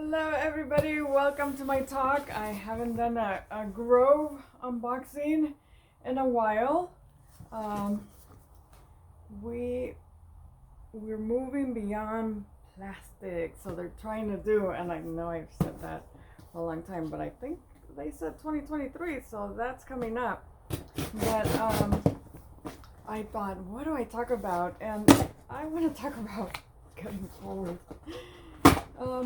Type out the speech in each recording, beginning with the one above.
Hello everybody, welcome to my talk. I haven't done a Grove unboxing in a while. Um, we, we're moving beyond plastic, so they're trying to do, and I know I've said that for a long time, but I think they said 2023, so that's coming up. But I thought, what do I talk about? And I want to talk about getting forward.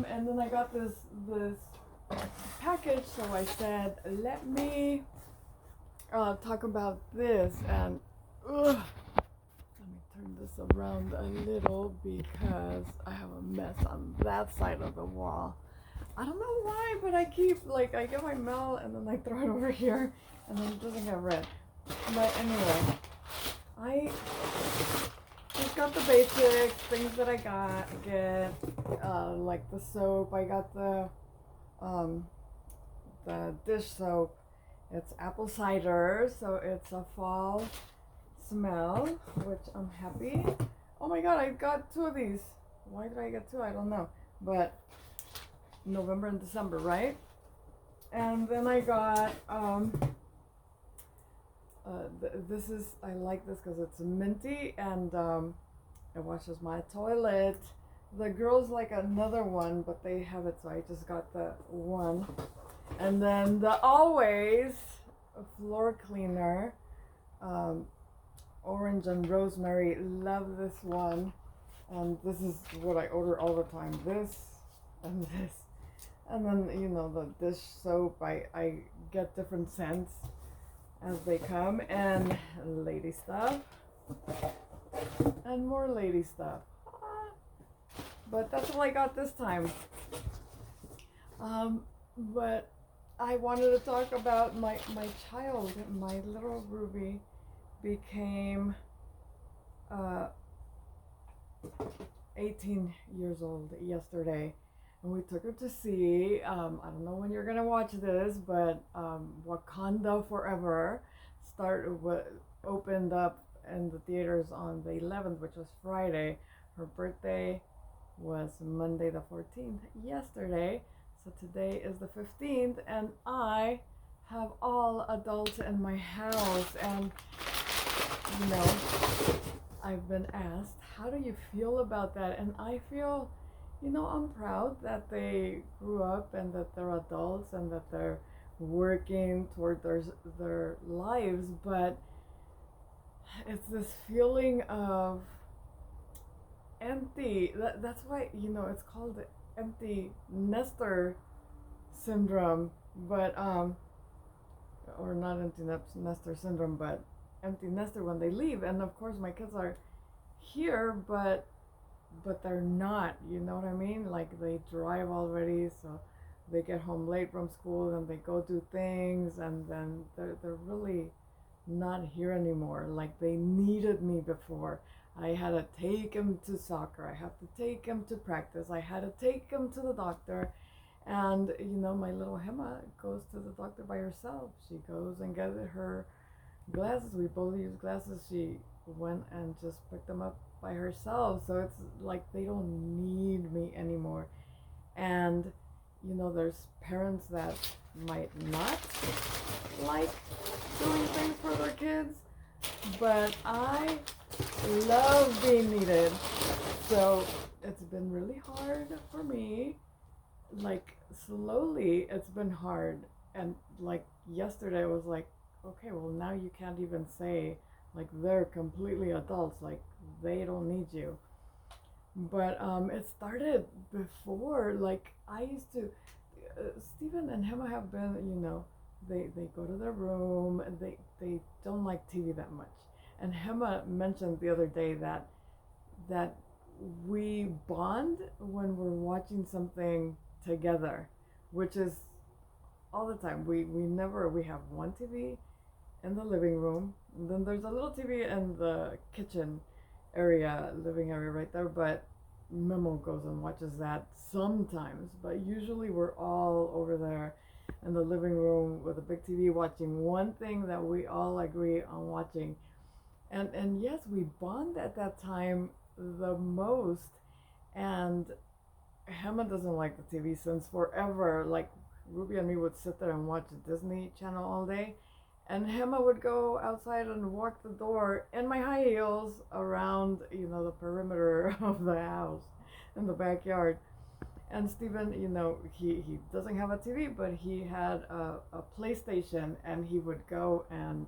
And then I got this package, so I said, let me talk about this. And let me turn this around a little because I have a mess on that side of the wall. I don't know why, but I keep, I get my mail and then I throw it over here and then it doesn't get read. But anyway, I just got the basics, things that I get, like the soap. I got the dish soap. It's apple cider, so it's a fall smell, which I'm happy. Oh my god, I got two of these. Why did I get two? I don't know. But November and December, right? And then I got this is, I like this because it's minty and it washes my toilet. The girls like another one, but they have it, so I just got the one. And then the Always floor cleaner, orange and rosemary. Love this one. And this is what I order all the time. This and this. And then, the dish soap, I get different scents as they come, and lady stuff and more lady stuff. But that's all I got this time. But I wanted to talk about my child. My little Ruby became 18 years old yesterday. And we took her to see, I don't know when you're going to watch this, but Wakanda Forever opened up in the theaters on the 11th, which was Friday. Her birthday was Monday the 14th, yesterday. So today is the 15th, and I have all adults in my house. And, I've been asked, how do you feel about that? And I feel, I'm proud that they grew up and that they're adults and that they're working toward their lives, but it's this feeling of empty. That's why, it's called the empty nester syndrome, but, or not empty nester syndrome, but empty nester when they leave. And of course, my kids are here, but they're not, you know what I mean? Like, they drive already, so they get home late from school and they go do things, and then they're really not here anymore. Like, they needed me before. I had to take him to soccer, I had to take him to practice, I had to take him to the doctor. And my little Hema goes to the doctor by herself. She goes and gets her glasses. We both use glasses. She went and just picked them up by herself. So it's like they don't need me anymore. And there's parents that might not like doing things for their kids, but I love being needed. So it's been really hard for me. Like, slowly it's been hard. And like yesterday I was like, okay, well, now you can't even say, like, they're completely adults, like they don't need you. But it started before. Like, I used to, Stephen and Hema have been, they go to their room and they don't like TV that much. And Hema mentioned the other day that we bond when we're watching something together, which is all the time. We have one TV in the living room, and then there's a little TV in the kitchen living area right there, but Memo goes and watches that sometimes, but usually we're all over there in the living room with a big TV watching one thing that we all agree on watching. And yes, we bond at that time the most. And Hema doesn't like the TV since forever. Like Ruby and me would sit there and watch the Disney Channel all day, and Hema would go outside and walk the door in my high heels around, the perimeter of the house in the backyard. And Steven, he doesn't have a TV, but he had a PlayStation, and he would go and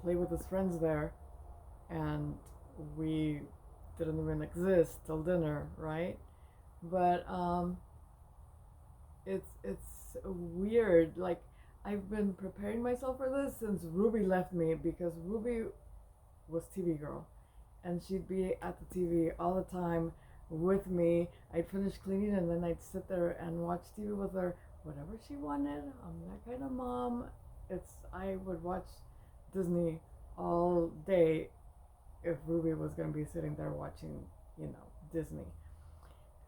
play with his friends there. And we didn't even exist till dinner, right? But it's weird. Like, I've been preparing myself for this since Ruby left me, because Ruby was TV girl, and she'd be at the TV all the time with me. I'd finish cleaning and then I'd sit there and watch TV with her, whatever she wanted. I'm that kind of mom. I would watch Disney all day if Ruby was going to be sitting there watching, Disney.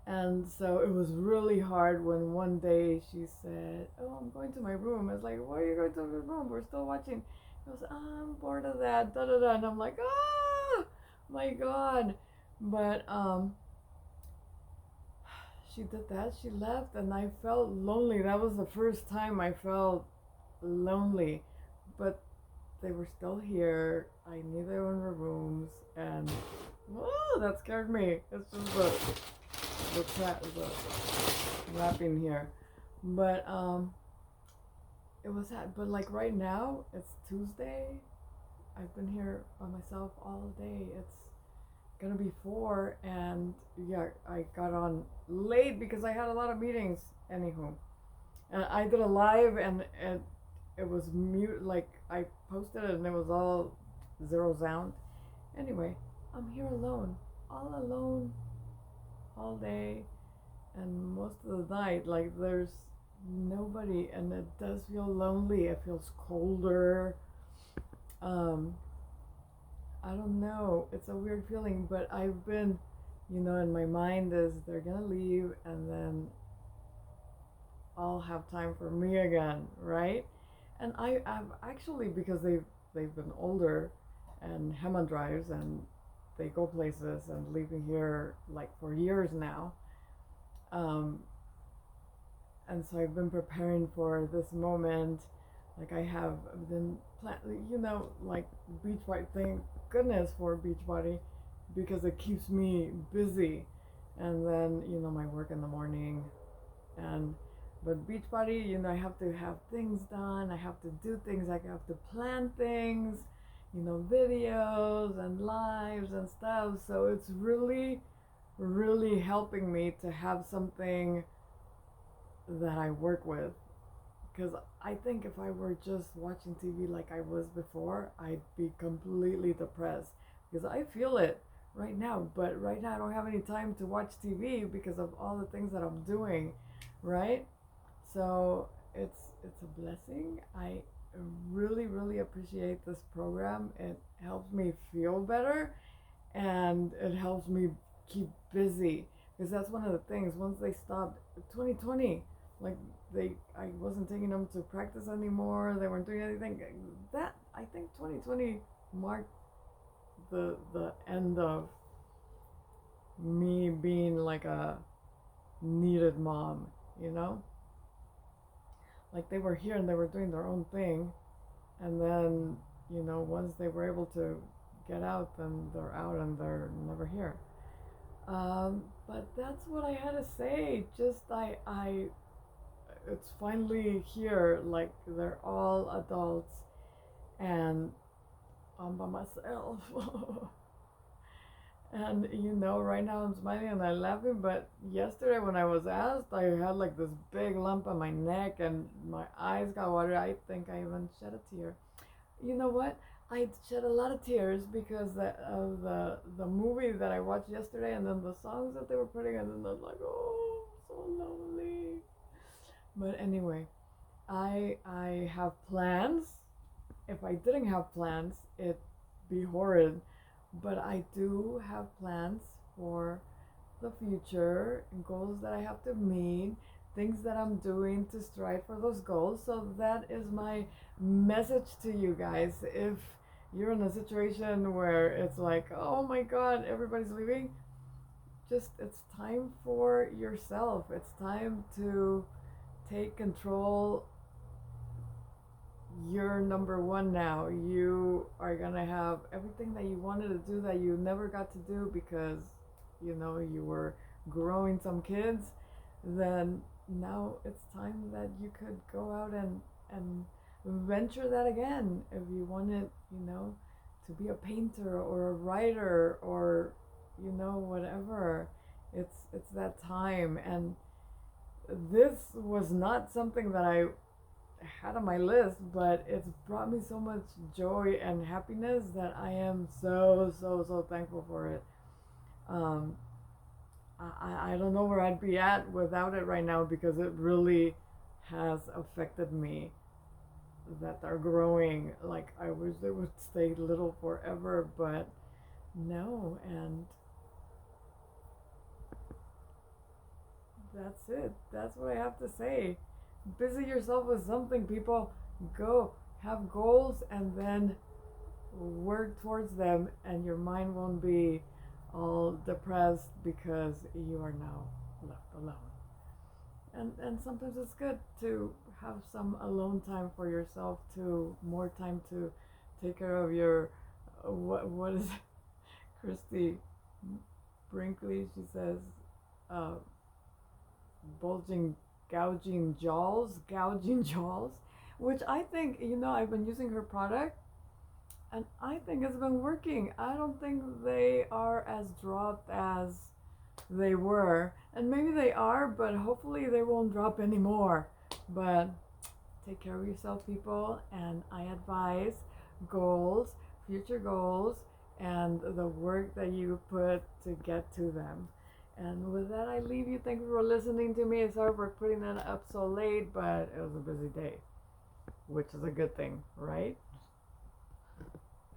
And so it was really hard when one day she said, "Oh, I'm going to my room." I was like, "Why are you going to your room? We're still watching." She goes, "I'm bored of that, da da da." And I'm like, "Ah, my God." But she did that. She left, and I felt lonely. That was the first time I felt lonely. But they were still here. I knew they were in their rooms, and that scared me. It's just the wrapping here. But it was that. But like right now, it's Tuesday. I've been here by myself all day. It's gonna be 4, and yeah, I got on late because I had a lot of meetings. Anywho, and I did a live, and it was mute. Like, I posted it and it was all zero sound. Anyway, I'm here alone, all alone, all day, and most of the night. Like, there's nobody, and it does feel lonely. It feels colder. I don't know. It's a weird feeling, but I've been, in my mind is they're gonna leave, and then I'll have time for me again, right? And I've actually, because they've been older, and Hema drives, and they go places and leave me here like for years now. Um, and so I've been preparing for this moment. Like, I have been like Beachbody. Thank goodness for Beachbody, because it keeps me busy. And then my work in the morning, and but Beachbody, I have to have things done. I have to do things. I have to plan things, videos and lives and stuff. So it's really, really helping me to have something that I work with. Because I think if I were just watching TV like I was before, I'd be completely depressed. Because I feel it right now, but right now I don't have any time to watch TV because of all the things that I'm doing, right? So it's a blessing. I really, really appreciate this program. It helps me feel better, and it helps me keep busy, because that's one of the things. Once they stopped 2020, like, I wasn't taking them to practice anymore. They weren't doing anything. That, I think 2020 marked the end of me being like a needed mom, you know? Like, they were here and they were doing their own thing, and then, once they were able to get out, then they're out and they're never here. But that's what I had to say. Just it's finally here. Like, they're all adults, and I'm by myself. And right now I'm smiling and I'm laughing, but yesterday when I was asked, I had like this big lump on my neck and my eyes got watery. I think I even shed a tear. You know what? I shed a lot of tears because of the movie that I watched yesterday, and then the songs that they were putting, and then I was like, oh, so lonely. But anyway, I have plans. If I didn't have plans, it'd be horrid. But I do have plans for the future, and goals that I have to meet, things that I'm doing to strive for those goals. So that is my message to you guys. If you're in a situation where it's like, oh my God, everybody's leaving, just, it's time for yourself. It's time to take control. You're number one now. You are gonna have everything that you wanted to do that you never got to do because, you were growing some kids. Then now it's time that you could go out and venture that again. If you wanted, to be a painter or a writer or, whatever, it's that time. And this was not something that I had on my list, but it's brought me so much joy and happiness that I am so, so, so thankful for it. Um, I don't know where I'd be at without it right now because it really has affected me. That they're growing. Like, I wish they would stay little forever, but no. And that's it. That's what I have to say. Busy yourself with something, people. Go have goals and then work towards them, and your mind won't be all depressed because you are now left alone. And sometimes it's good to have some alone time for yourself too, more time to take care of your what is it? Christy Brinkley, she says, uh, bulging, gouging jaws, which I think, I've been using her product and I think it's been working. I don't think they are as dropped as they were, and maybe they are, but hopefully they won't drop anymore. But take care of yourself, people, and I advise goals, future goals, and the work that you put to get to them. And with that, I leave you. Thank you for listening to me. Sorry for putting that up so late, but it was a busy day, which is a good thing, right?